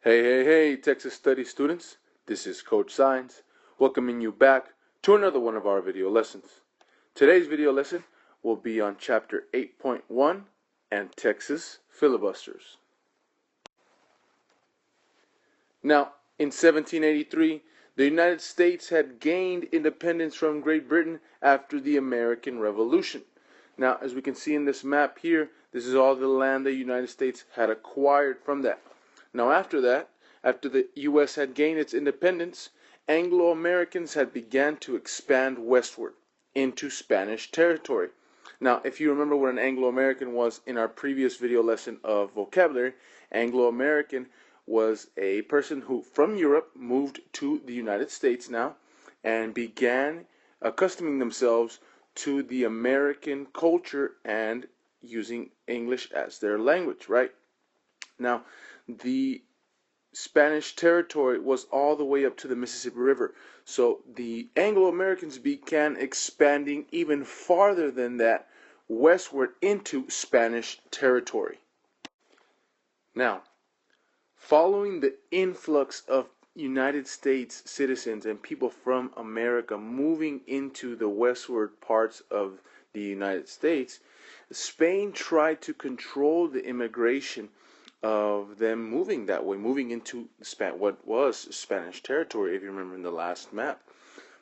Hey, Texas Study students. This is Coach Science, welcoming you back to another one of our video lessons. Today's video lesson will be on Chapter 8.1 and Texas Filibusters. Now, in 1783, the United States had gained independence from Great Britain after the American Revolution. Now, as we can see in this map here, this is all the land the United States had acquired from that. Now, after the U.S. had gained its independence, Anglo-Americans had begun to expand westward into Spanish territory. Now, if you remember what an Anglo-American was in our previous video lesson of vocabulary, Anglo-American was a person who, from Europe, moved to the United States now and began accustoming themselves to the American culture and using English as their language, right? Now, the Spanish territory was all the way up to the Mississippi River. So the Anglo-Americans began expanding even farther than that westward into Spanish territory. Now, following the influx of United States citizens and people from America moving into the westward parts of the United States, Spain tried to control the immigration of them moving that way, moving into what was Spanish territory, if you remember in the last map.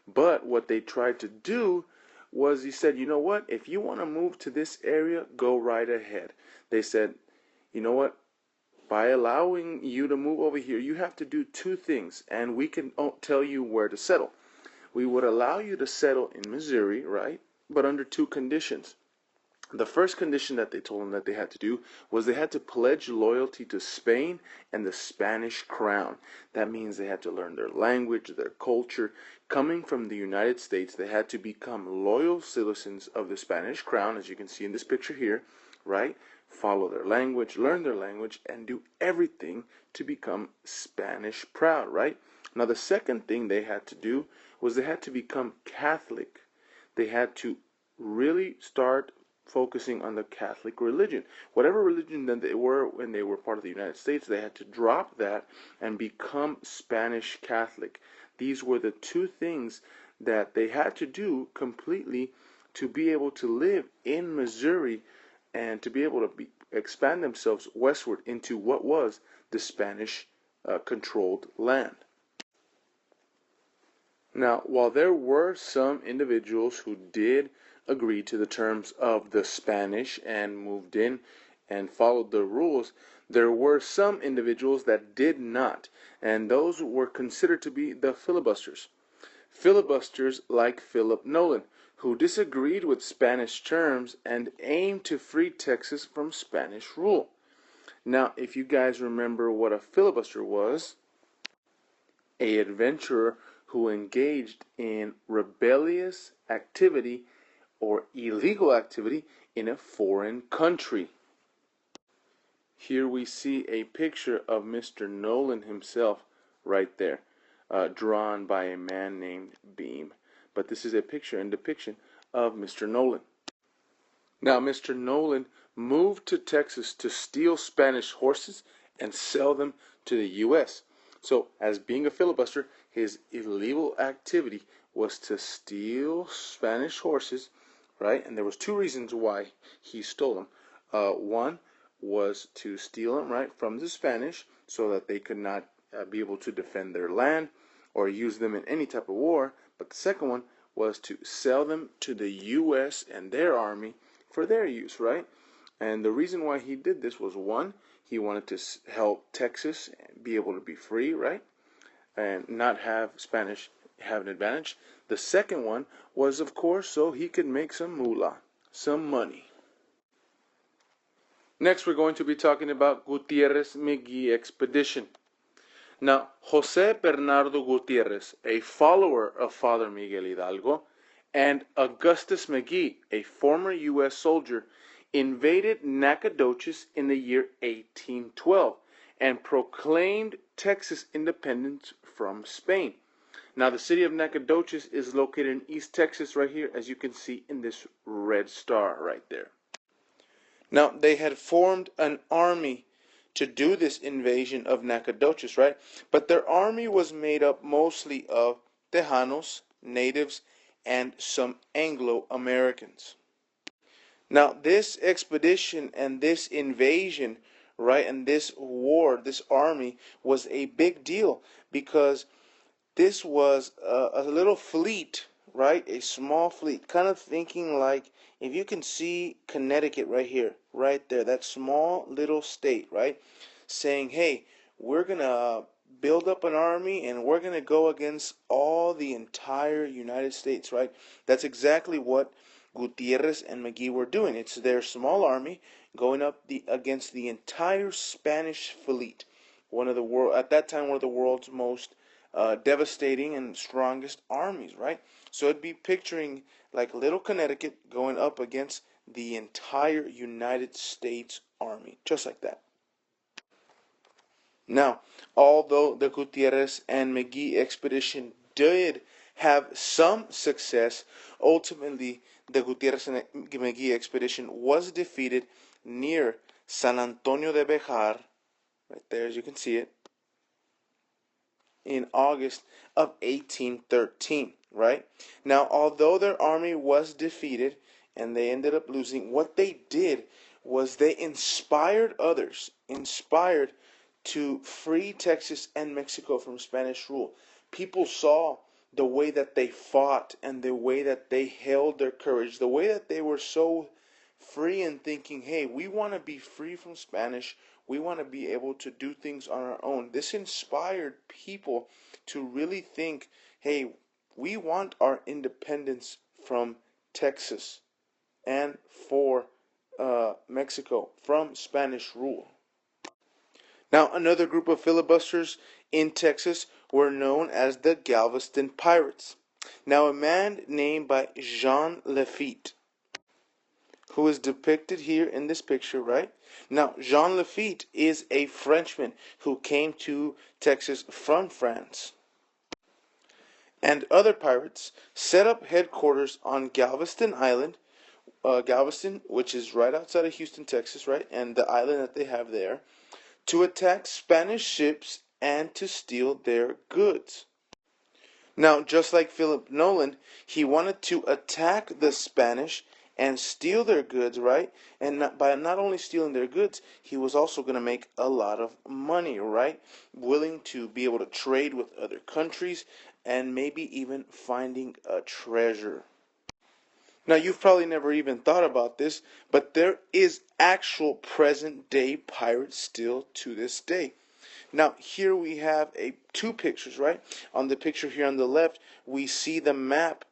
But what they tried to do was, he said, you know what, if you want to move to this area, go right ahead. They said, you know what, by allowing you to move over here, you have to do two things, and we can tell you where to settle. We would allow you to settle in Missouri, right, but under two conditions. The first condition that they told them that they had to do was they had to pledge loyalty to Spain and the Spanish crown. That means they had to learn their language, their culture. Coming from the United States, they had to become loyal citizens of the Spanish crown, as you can see in this picture here, right? Follow their language, learn their language, and do everything to become Spanish proud, right? Now, the second thing they had to do was they had to become Catholic. They had to really start focusing on the Catholic religion. Whatever religion that they were when they were part of the United States, they had to drop that and become Spanish Catholic. These were the two things that they had to do completely to be able to live in Missouri and to be able to expand themselves westward into what was the Spanish controlled land. Now, while there were some individuals who did agree to the terms of the Spanish and moved in and followed the rules, there were some individuals that did not, and those were considered to be the filibusters. Filibusters like Philip Nolan, who disagreed with Spanish terms and aimed to free Texas from Spanish rule. Now, if you guys remember what a filibuster was, an adventurer who engaged in rebellious activity or illegal activity in a foreign country. Here we see a picture of Mr. Nolan himself right there, drawn by a man named Beam. But this is a picture and depiction of Mr. Nolan. Now, Mr. Nolan moved to Texas to steal Spanish horses and sell them to the U.S. So, as being a filibuster, his illegal activity was to steal Spanish horses, right? And there was two reasons why he stole them. One was to steal them, right, from the Spanish so that they could not be able to defend their land or use them in any type of war. But the second one was to sell them to the U.S. and their army for their use, right? And the reason why he did this was, one, he wanted to help Texas be able to be free, right? And not have Spanish have an advantage. The second one was, of course, so he could make some moolah, some money. Next, we're going to be talking about Gutierrez McGee expedition. Now, José Bernardo Gutierrez, a follower of Father Miguel Hidalgo, and Augustus McGee, a former U.S. soldier, invaded Nacogdoches in the year 1812 and proclaimed Texas independence from Spain. Now, the city of Nacogdoches is located in East Texas right here, as you can see in this red star right there. Now, they had formed an army to do this invasion of Nacogdoches, right? But their army was made up mostly of Tejanos, natives, and some Anglo Americans. Now, this expedition and this invasion, right, and this war, this army was a big deal because this was a little fleet, right? A small fleet, kind of thinking like if you can see Connecticut right here, right there, that small little state, right? Saying, hey, we're going to build up an army and we're going to go against all the entire United States, right? That's exactly what Gutierrez and McGee were doing. It's their small army going up against the entire Spanish fleet. One of the world at that time, one of the world's most devastating and strongest armies, right? So it'd be picturing like little Connecticut going up against the entire United States Army, just like that. Now, although the Gutierrez and McGee expedition did have some success, ultimately the Gutierrez and McGee expedition was defeated near San Antonio de Bejar, right there as you can see it, in August of 1813, right? Now, although their army was defeated and they ended up losing, what they did was they inspired others, to free Texas and Mexico from Spanish rule. People saw the way that they fought and the way that they held their courage, the way that they were so free and thinking, hey, we want to be free from Spanish. We want to be able to do things on our own. This inspired people to really think, hey, we want our independence from Texas and for Mexico from Spanish rule. Now, another group of filibusters in Texas were known as the Galveston Pirates. Now, a man named by Jean Lafitte, who is depicted here in this picture, right? Now, Jean Lafitte is a Frenchman who came to Texas from France. And other pirates set up headquarters on Galveston Island, Galveston, which is right outside of Houston, Texas, right? And the island that they have there, to attack Spanish ships and to steal their goods. Now, just like Philip Nolan, he wanted to attack the Spanish and steal their goods, right? And by not only stealing their goods, he was also going to make a lot of money, right? Willing to be able to trade with other countries and maybe even finding a treasure. Now, you've probably never even thought about this, but there is actual present-day pirates still to this day. Now, here we have two pictures, right? On the picture here on the left, we see the map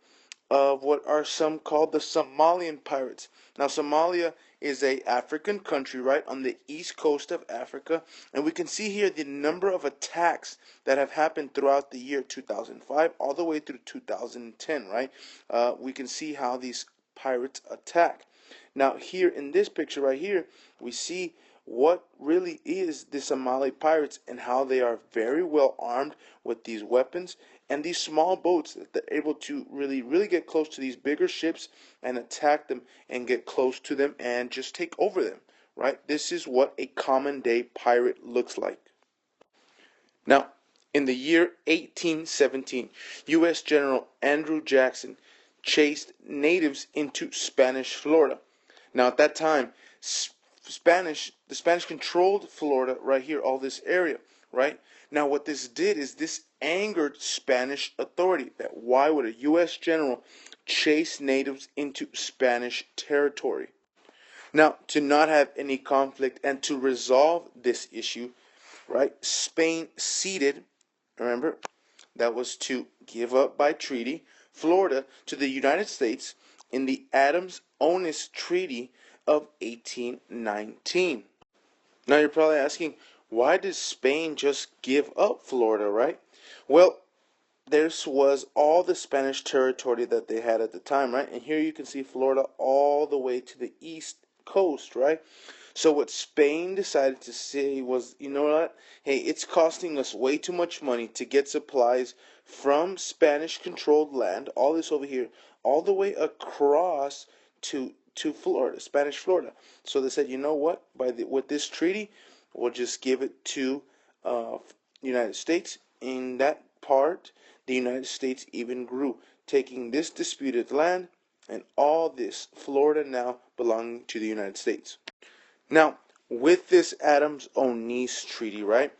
of what are some called the Somalian pirates. Now, Somalia is a African country, right, on the east coast of Africa, and we can see here the number of attacks that have happened throughout the year 2005 all the way through 2010, right? We can see how these pirates attack. Now, here in this picture right here, we see what really is the Somali pirates and how they are very well armed with these weapons and these small boats that they're able to really get close to these bigger ships and attack them and get close to them and just take over them, right? This is what a common day pirate looks like. Now, in the year 1817, U.S. General Andrew Jackson chased natives into Spanish Florida. Now, at that time, the Spanish controlled Florida right here, all this area, right? Now, what this did is this angered Spanish authority. That why would a U.S. general chase natives into Spanish territory? Now, to not have any conflict and to resolve this issue, right? Spain ceded, remember, that was to give up by treaty Florida to the United States in the Adams-Onis Treaty of 1819. Now you're probably asking, why did Spain just give up Florida, right? Well, this was all the Spanish territory that they had at the time, right? And here you can see Florida all the way to the east coast, right? So what Spain decided to say was, you know what? Hey, it's costing us way too much money to get supplies from Spanish-controlled land, all this over here, all the way across to Florida, Spanish Florida. So they said, you know what? With this treaty, we'll just give it to United States. In that part, the United States even grew, taking this disputed land and all this Florida now belonging to the United States. Now, with this Adams-Onis Treaty, right,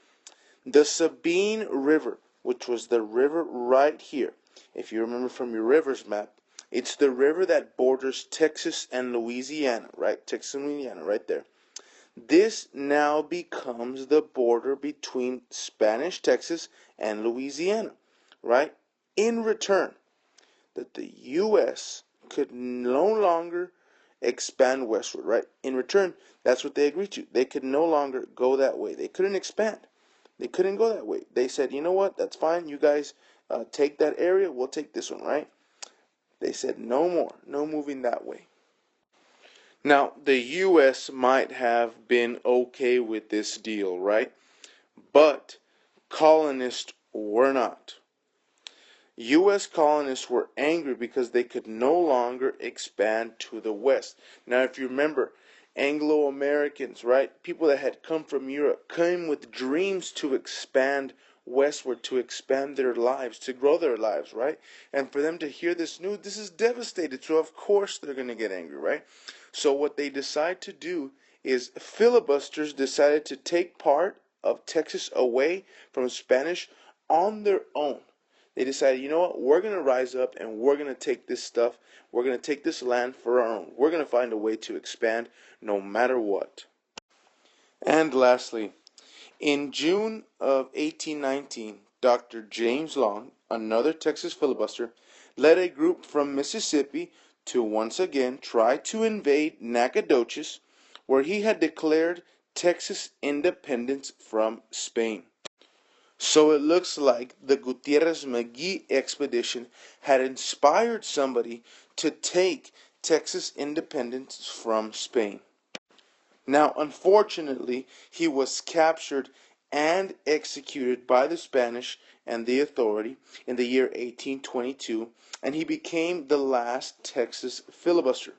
the Sabine River, which was the river right here, if you remember from your rivers map, it's the river that borders Texas and Louisiana, right? Texas and Louisiana, right there. This now becomes the border between Spanish Texas and Louisiana, right? In return, that the U.S. could no longer expand westward, right? In return, that's what they agreed to. They could no longer go that way. They couldn't expand. They couldn't go that way. They said, you know what? That's fine. You guys take that area. We'll take this one, right? They said no more. No moving that way. Now, the U.S. might have been okay with this deal, right? But colonists were not. U.S. colonists were angry because they could no longer expand to the west. Now, if you remember, Anglo-Americans, right? People that had come from Europe came with dreams to expand westward, to expand their lives, to grow their lives, right? And for them to hear this news, this is devastated. So, of course, they're going to get angry, right? So what they decide to do is filibusters decided to take part of Texas away from Spanish on their own. They decided, you know what, we're going to rise up and we're going to take this stuff, we're going to take this land for our own. We're going to find a way to expand no matter what. And lastly, in June of 1819, Dr. James Long, another Texas filibuster, led a group from Mississippi to once again try to invade Nacogdoches, where he had declared Texas independence from Spain. So it looks like the Gutierrez McGee expedition had inspired somebody to take Texas independence from Spain. Now, unfortunately, he was captured and executed by the Spanish and the authority in the year 1822, and he became the last Texas filibuster.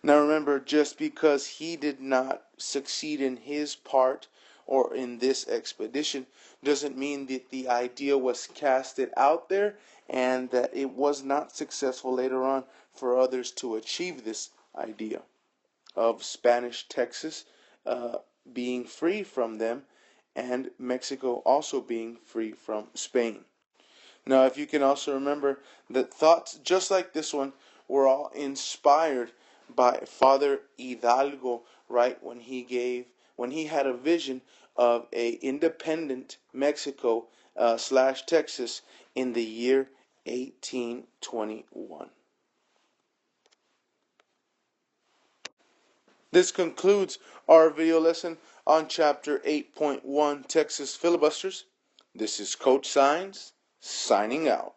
Now remember, just because he did not succeed in his part or in this expedition doesn't mean that the idea was casted out there and that it was not successful later on for others to achieve this idea of Spanish Texas being free from them and Mexico also being free from Spain. Now, if you can also remember that thoughts just like this one were all inspired by Father Hidalgo, right? When he had a vision of a independent Mexico / Texas in the year 1821. This concludes our video lesson on Chapter 8.1 Texas Filibusters. This is Coach Signs signing out.